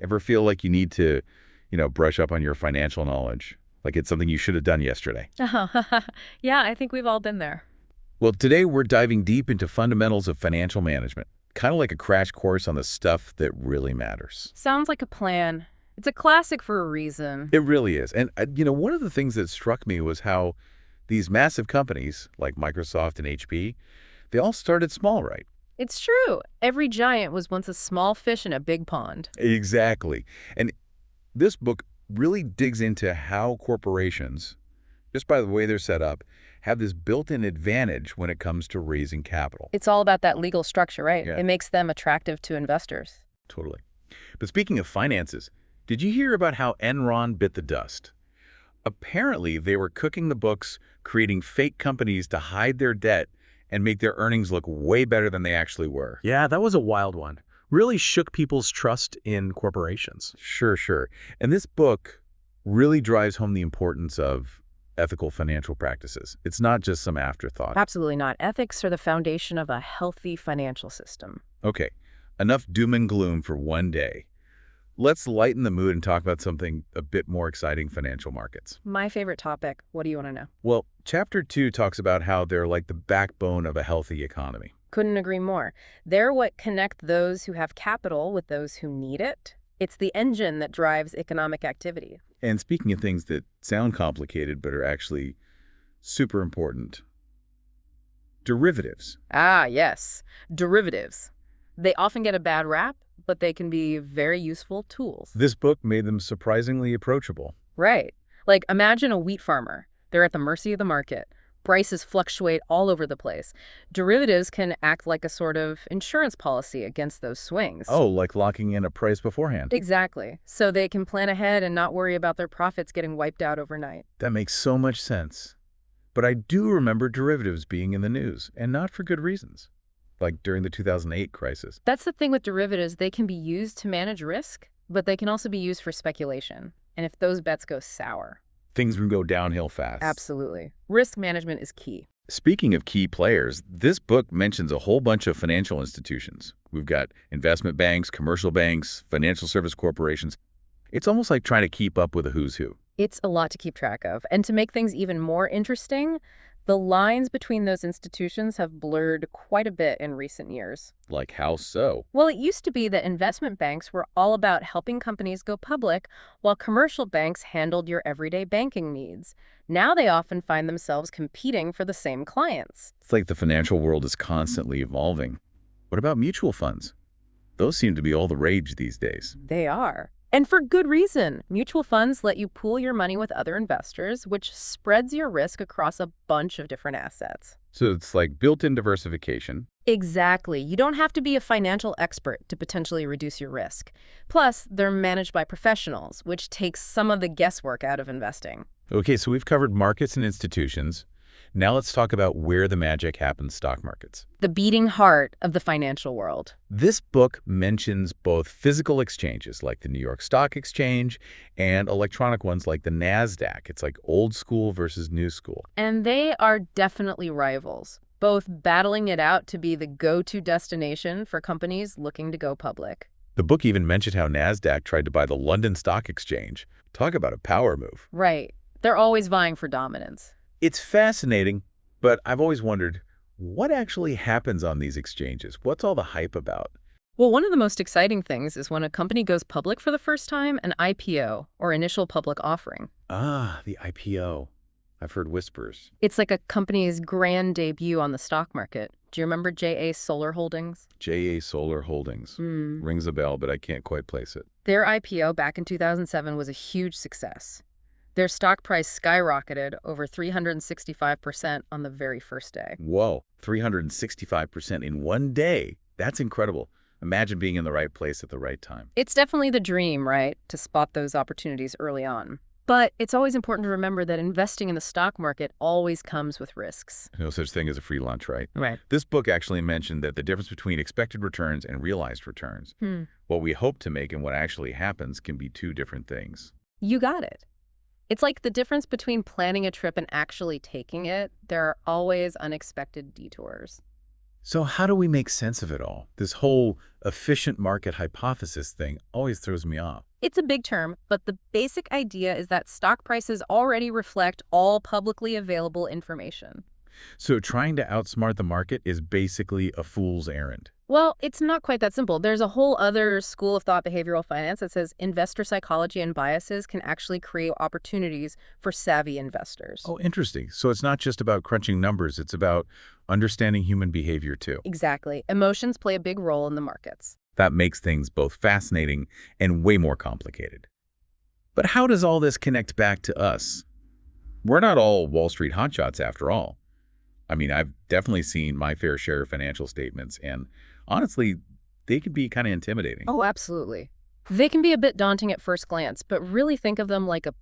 Ever feel like you need to, brush up on your financial knowledge? Like it's something you should have done yesterday? Yeah, I think we've all been there. Well, today we're diving deep into fundamentals of financial management, kind of like a crash course on the stuff that really matters. Sounds like a plan. It's a classic for a reason. It really is. And, one of the things that struck me was how these massive companies like Microsoft and HP, they all started small, right? It's true. Every giant was once a small fish in a big pond. Exactly. And this book really digs into how corporations, just by the way they're set up, have this built-in advantage when it comes to raising capital. It's all about that legal structure, right? Yeah, It makes them attractive to investors. totally. But speaking of finances, did you hear about how Enron bit the dust? Apparently, they were cooking the books, creating fake companies to hide their debt and make their earnings look way better than they actually were. Yeah, that was a wild one. Really shook people's trust in corporations. Sure, sure. And this book really drives home the importance of ethical financial practices. It's not just some afterthought. Absolutely not. Ethics are the foundation of a healthy financial system. Okay, enough doom and gloom for one day. Let's lighten the mood and talk about something a bit more exciting: financial markets. My favorite topic. What do you want to know? Well, Chapter 2 talks about how they're like the backbone of a healthy economy. Couldn't agree more. They're what connect those who have capital with those who need it. It's the engine that drives economic activity. And speaking of things that sound complicated but are actually super important, derivatives. Ah, yes. Derivatives. They often get a bad rap, but they can be very useful tools. This book made them surprisingly approachable. Right. Like, imagine a wheat farmer. They're at the mercy of the market. Prices fluctuate all over the place. Derivatives can act like a sort of insurance policy against those swings. Oh, like locking in a price beforehand. Exactly. So they can plan ahead and not worry about their profits getting wiped out overnight. That makes so much sense. But I do remember derivatives being in the news, and not for good reasons, like during the 2008 crisis. That's the thing with derivatives. They can be used to manage risk, but they can also be used for speculation. And if those bets go sour. Things can go downhill fast. Absolutely. Risk management is key. Speaking of key players, this book mentions a whole bunch of financial institutions. We've got investment banks, commercial banks, financial service corporations. It's almost like trying to keep up with a who's who. It's a lot to keep track of. And to make things even more interesting, the lines between those institutions have blurred quite a bit in recent years. Like how so? Well, it used to be that investment banks were all about helping companies go public, while commercial banks handled your everyday banking needs. Now they often find themselves competing for the same clients. It's like the financial world is constantly evolving. What about mutual funds? Those seem to be all the rage these days. They are. And for good reason. Mutual funds let you pool your money with other investors, which spreads your risk across a bunch of different assets. So it's like built-in diversification. Exactly. You don't have to be a financial expert to potentially reduce your risk. Plus, they're managed by professionals, which takes some of the guesswork out of investing. Okay, so we've covered markets and institutions. Now let's talk about where the magic happens: stock markets. The beating heart of the financial world. This book mentions both physical exchanges like the New York Stock Exchange and electronic ones like the NASDAQ. It's like old school versus new school. And they are definitely rivals, both battling it out to be the go-to destination for companies looking to go public. The book even mentioned how NASDAQ tried to buy the London Stock Exchange. Talk about a power move. Right. They're always vying for dominance. It's fascinating, but I've always wondered, what actually happens on these exchanges? What's all the hype about? Well, one of the most exciting things is when a company goes public for the first time, an IPO, or initial public offering. Ah, the IPO. I've heard whispers. It's like a company's grand debut on the stock market. Do you remember JA Solar Holdings? JA Solar Holdings. Rings a bell, but I can't quite place it. Their IPO back in 2007 was a huge success. Their stock price skyrocketed over 365% on the very first day. Whoa, 365% in one day. That's incredible. Imagine being in the right place at the right time. It's definitely the dream, right, to spot those opportunities early on. But it's always important to remember that investing in the stock market always comes with risks. No such thing as a free lunch, right? Right. This book actually mentioned that the difference between expected returns and realized returns, what we hope to make and what actually happens, can be two different things. You got it. It's like the difference between planning a trip and actually taking it. There are always unexpected detours. So how do we make sense of it all? This whole efficient market hypothesis thing always throws me off. It's a big term, but the basic idea is that stock prices already reflect all publicly available information. So trying to outsmart the market is basically a fool's errand. Well, it's not quite that simple. There's a whole other school of thought, behavioral finance, that says investor psychology and biases can actually create opportunities for savvy investors. Oh, interesting. So it's not just about crunching numbers, it's about understanding human behavior too. Exactly. Emotions play a big role in the markets. That makes things both fascinating and way more complicated. But how does all this connect back to us? We're not all Wall Street hotshots after all. I mean, I've definitely seen my fair share of financial statements, and honestly, they can be kind of intimidating. Oh, absolutely. They can be a bit daunting at first glance, but really think of them like a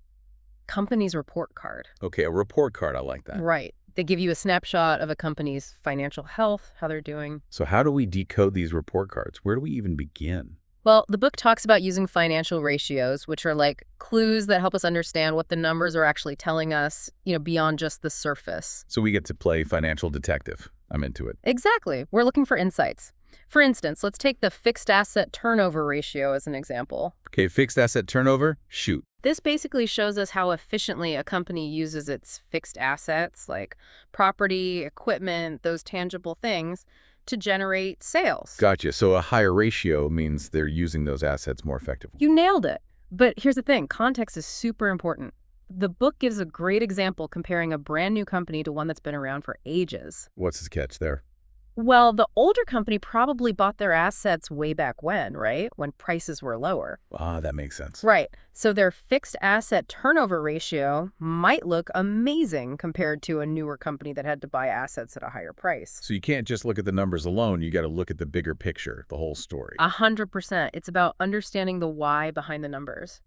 company's report card. Okay, a report card, I like that. Right. They give you a snapshot of a company's financial health, how they're doing. So how do we decode these report cards? Where do we even begin? Well, the book talks about using financial ratios, which are like clues that help us understand what the numbers are actually telling us, beyond just the surface. So we get to play financial detective. I'm into it. Exactly. We're looking for insights. For instance, let's take the fixed asset turnover ratio as an example. Okay, fixed asset turnover, shoot. This basically shows us how efficiently a company uses its fixed assets, like property, equipment, those tangible things, to generate sales. Gotcha. So a higher ratio means they're using those assets more effectively. You nailed it. But here's the thing, context is super important. The book gives a great example comparing a brand new company to one that's been around for ages. What's the catch there? Well, the older company probably bought their assets way back when, right? When prices were lower. Ah, that makes sense. Right. So their fixed asset turnover ratio might look amazing compared to a newer company that had to buy assets at a higher price. So you can't just look at the numbers alone. You got to look at the bigger picture, the whole story. 100%. It's about understanding the why behind the numbers.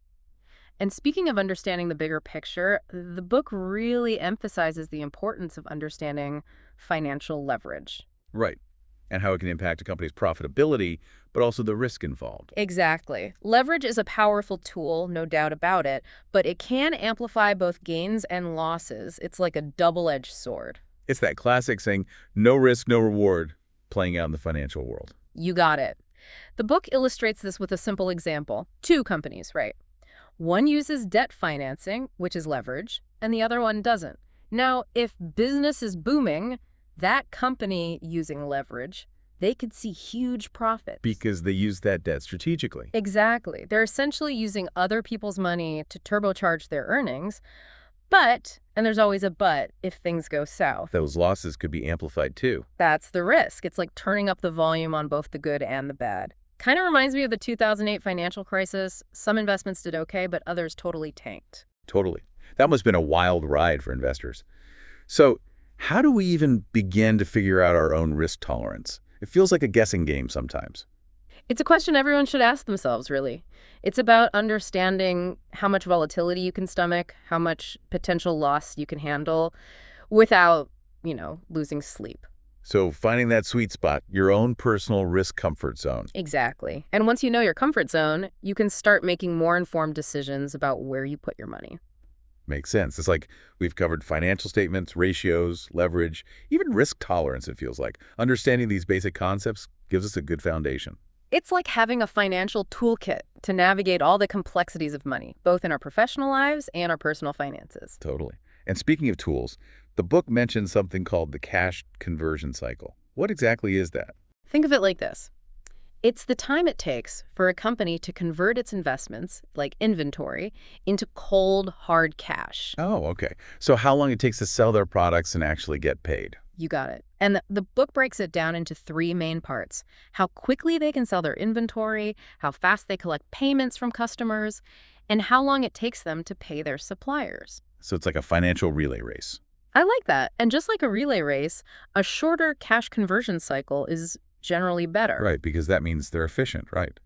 And speaking of understanding the bigger picture, the book really emphasizes the importance of understanding financial leverage. Right. And how it can impact a company's profitability, but also the risk involved. Exactly. Leverage is a powerful tool, no doubt about it, but it can amplify both gains and losses. It's like a double-edged sword. It's that classic saying, no risk, no reward, playing out in the financial world. You got it. The book illustrates this with a simple example. Two companies, right? One uses debt financing, which is leverage, and the other one doesn't. Now, if business is booming, that company using leverage, they could see huge profits. Because they use that debt strategically. Exactly. They're essentially using other people's money to turbocharge their earnings. But, and there's always a but, if things go south. Those losses could be amplified too. That's the risk. It's like turning up the volume on both the good and the bad. Kind of reminds me of the 2008 financial crisis. Some investments did okay, but others totally tanked. Totally. That must have been a wild ride for investors. So how do we even begin to figure out our own risk tolerance? It feels like a guessing game sometimes. It's a question everyone should ask themselves, really. It's about understanding how much volatility you can stomach, how much potential loss you can handle without, losing sleep. So finding that sweet spot, your own personal risk comfort zone. Exactly. And once you know your comfort zone, you can start making more informed decisions about where you put your money. Makes sense. It's like we've covered financial statements, ratios, leverage, even risk tolerance, it feels like. Understanding these basic concepts gives us a good foundation. It's like having a financial toolkit to navigate all the complexities of money, both in our professional lives and our personal finances. Totally. And speaking of tools, the book mentions something called the cash conversion cycle. What exactly is that? Think of it like this. It's the time it takes for a company to convert its investments, like inventory, into cold, hard cash. Oh, okay. So how long it takes to sell their products and actually get paid? You got it. And the book breaks it down into three main parts. How quickly they can sell their inventory, how fast they collect payments from customers, and how long it takes them to pay their suppliers. So it's like a financial relay race. I like that. And just like a relay race, a shorter cash conversion cycle is generally better. Right, because that means they're efficient, right?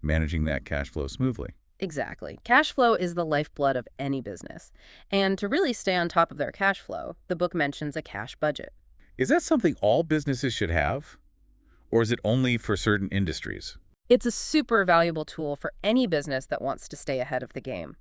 Managing that cash flow smoothly. Exactly. Cash flow is the lifeblood of any business. And to really stay on top of their cash flow, the book mentions a cash budget. Is that something all businesses should have? Or is it only for certain industries? It's a super valuable tool for any business that wants to stay ahead of the game.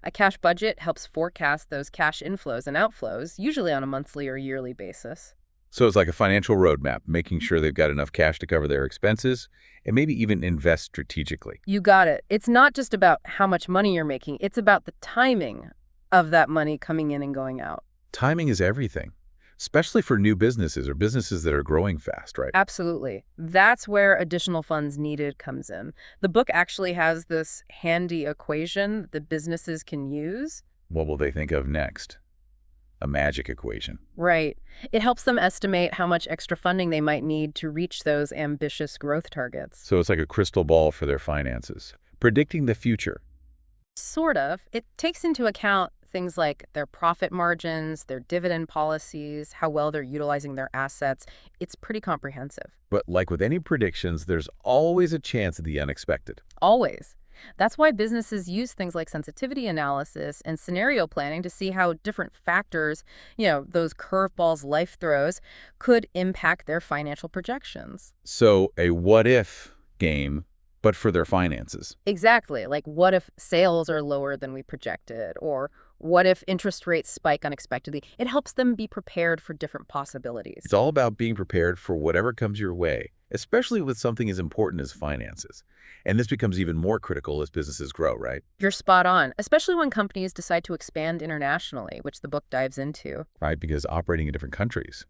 A cash budget helps forecast those cash inflows and outflows, usually on a monthly or yearly basis. So it's like a financial roadmap, making sure they've got enough cash to cover their expenses and maybe even invest strategically. You got it. It's not just about how much money you're making. It's about the timing of that money coming in and going out. Timing is everything, especially for new businesses or businesses that are growing fast, right? Absolutely. That's where additional funds needed comes in. The book actually has this handy equation that businesses can use. What will they think of next? A magic equation. Right. It helps them estimate how much extra funding they might need to reach those ambitious growth targets. So it's like a crystal ball for their finances, predicting the future. Sort of. It takes into account things like their profit margins, their dividend policies, how well they're utilizing their assets. It's pretty comprehensive. But like with any predictions, there's always a chance of the unexpected. Always. That's why businesses use things like sensitivity analysis and scenario planning to see how different factors, those curveballs life throws, could impact their financial projections. So a what-if game, but for their finances. Exactly. Like, what if sales are lower than we projected? Or what if interest rates spike unexpectedly? It helps them be prepared for different possibilities. It's all about being prepared for whatever comes your way, especially with something as important as finances. And this becomes even more critical as businesses grow, right? You're spot on, especially when companies decide to expand internationally, which the book dives into. Right, because operating in different countries,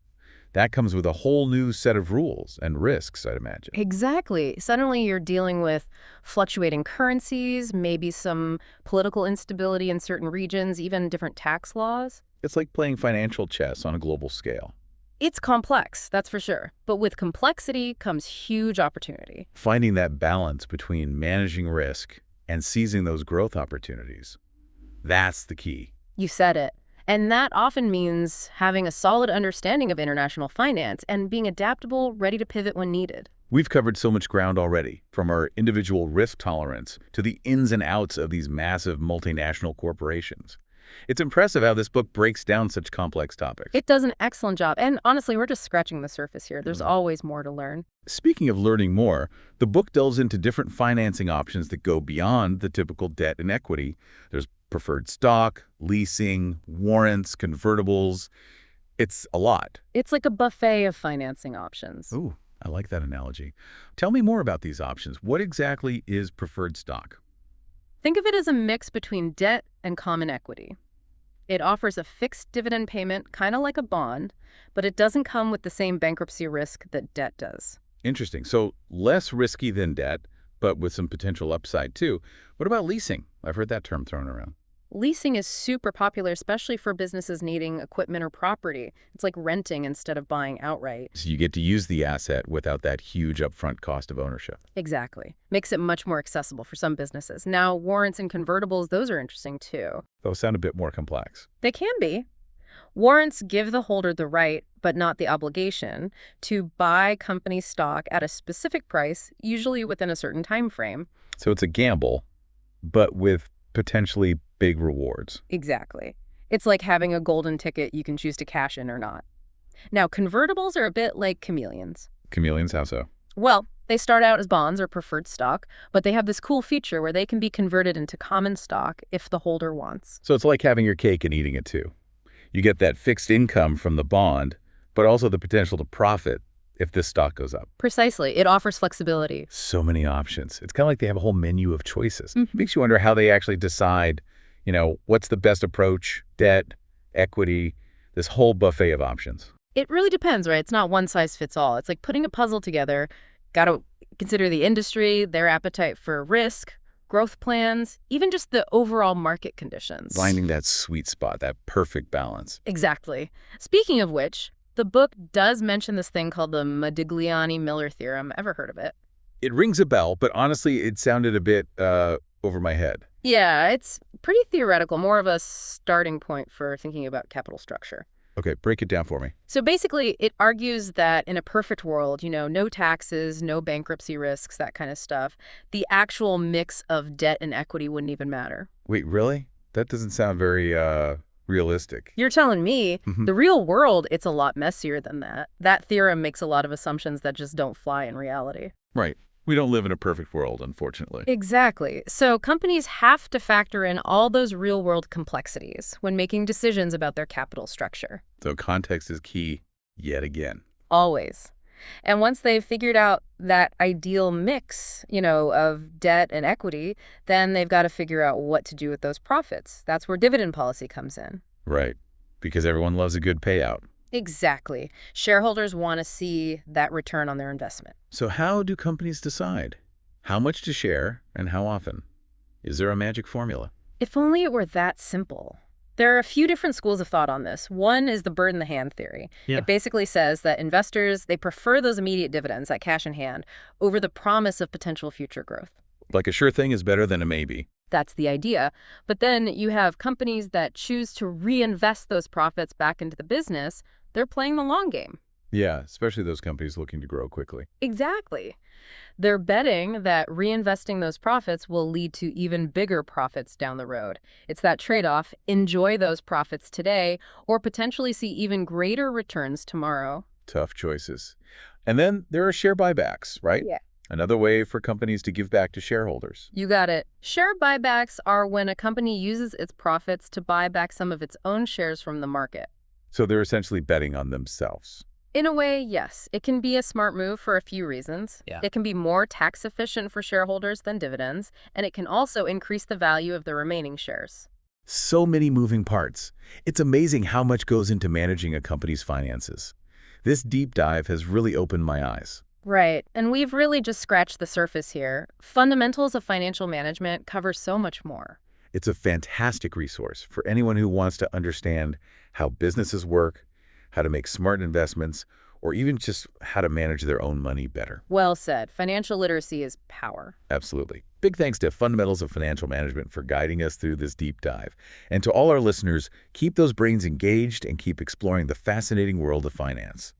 that comes with a whole new set of rules and risks, I'd imagine. Exactly. Suddenly you're dealing with fluctuating currencies, maybe some political instability in certain regions, even different tax laws. It's like playing financial chess on a global scale. It's complex, that's for sure. But with complexity comes huge opportunity. Finding that balance between managing risk and seizing those growth opportunities, that's the key. You said it. And that often means having a solid understanding of international finance and being adaptable, ready to pivot when needed. We've covered so much ground already, from our individual risk tolerance to the ins and outs of these massive multinational corporations. It's impressive how this book breaks down such complex topics. It does an excellent job. And honestly, we're just scratching the surface here. There's always more to learn. Speaking of learning more, the book delves into different financing options that go beyond the typical debt and equity. There's preferred stock, leasing, warrants, convertibles. It's a lot. It's like a buffet of financing options. Ooh, I like that analogy. Tell me more about these options. What exactly is preferred stock? Think of it as a mix between debt and common equity. It offers a fixed dividend payment, kind of like a bond, but it doesn't come with the same bankruptcy risk that debt does. Interesting. So less risky than debt, but with some potential upside too. What about leasing? I've heard that term thrown around. Leasing is super popular, especially for businesses needing equipment or property. It's like renting instead of buying outright. So you get to use the asset without that huge upfront cost of ownership. Exactly. Makes it much more accessible for some businesses. Now, warrants and convertibles, those are interesting too. Those sound a bit more complex. They can be. Warrants give the holder the right, but not the obligation, to buy company stock at a specific price, usually within a certain time frame. So it's a gamble, but with potentially big rewards. Exactly. It's like having a golden ticket you can choose to cash in or not. Now, convertibles are a bit like chameleons. Chameleons, how so? Well, they start out as bonds or preferred stock, but they have this cool feature where they can be converted into common stock if the holder wants. So it's like having your cake and eating it too. You get that fixed income from the bond, but also the potential to profit if this stock goes up. Precisely. It offers flexibility. So many options. It's kind of like they have a whole menu of choices. Makes you wonder how they actually decide, what's the best approach, debt, equity, this whole buffet of options. It really depends, right? It's not one size fits all. It's like putting a puzzle together. Got to consider the industry, their appetite for risk, growth plans, even just the overall market conditions. Finding that sweet spot, that perfect balance. Exactly. Speaking of which, the book does mention this thing called the Modigliani-Miller theorem. Ever heard of it? It rings a bell, but honestly, it sounded a bit over my head. Yeah, it's pretty theoretical, more of a starting point for thinking about capital structure. Okay, break it down for me. So basically, it argues that in a perfect world, no taxes, no bankruptcy risks, that kind of stuff, the actual mix of debt and equity wouldn't even matter. Wait, really? That doesn't sound very realistic. You're telling me the real world, it's a lot messier than that. That theorem makes a lot of assumptions that just don't fly in reality. Right. We don't live in a perfect world, unfortunately. Exactly. So companies have to factor in all those real-world complexities when making decisions about their capital structure. So context is key. Yet again. Always. And once they've figured out that ideal mix, of debt and equity, then they've got to figure out what to do with those profits. That's where dividend policy comes in. Right. Because everyone loves a good payout. Exactly. Shareholders want to see that return on their investment. So how do companies decide how much to share and how often? Is there a magic formula? If only it were that simple. There are a few different schools of thought on this. One is the bird in the hand theory. Yeah. It basically says that investors, they prefer those immediate dividends, that cash in hand, over the promise of potential future growth. Like a sure thing is better than a maybe. That's the idea. But then you have companies that choose to reinvest those profits back into the business. They're playing the long game. Yeah, especially those companies looking to grow quickly. Exactly. They're betting that reinvesting those profits will lead to even bigger profits down the road. It's that trade-off: enjoy those profits today or potentially see even greater returns tomorrow. Tough choices. And then there are share buybacks, right? Yeah. Another way for companies to give back to shareholders. You got it. Share buybacks are when a company uses its profits to buy back some of its own shares from the market. So they're essentially betting on themselves. In a way, yes. It can be a smart move for a few reasons. Yeah. It can be more tax efficient for shareholders than dividends, and it can also increase the value of the remaining shares. So many moving parts. It's amazing how much goes into managing a company's finances. This deep dive has really opened my eyes. Right. And we've really just scratched the surface here. Fundamentals of financial management cover so much more. It's a fantastic resource for anyone who wants to understand how businesses work, how to make smart investments, or even just how to manage their own money better. Well said. Financial literacy is power. Absolutely. Big thanks to Fundamentals of Financial Management for guiding us through this deep dive. And to all our listeners, keep those brains engaged and keep exploring the fascinating world of finance.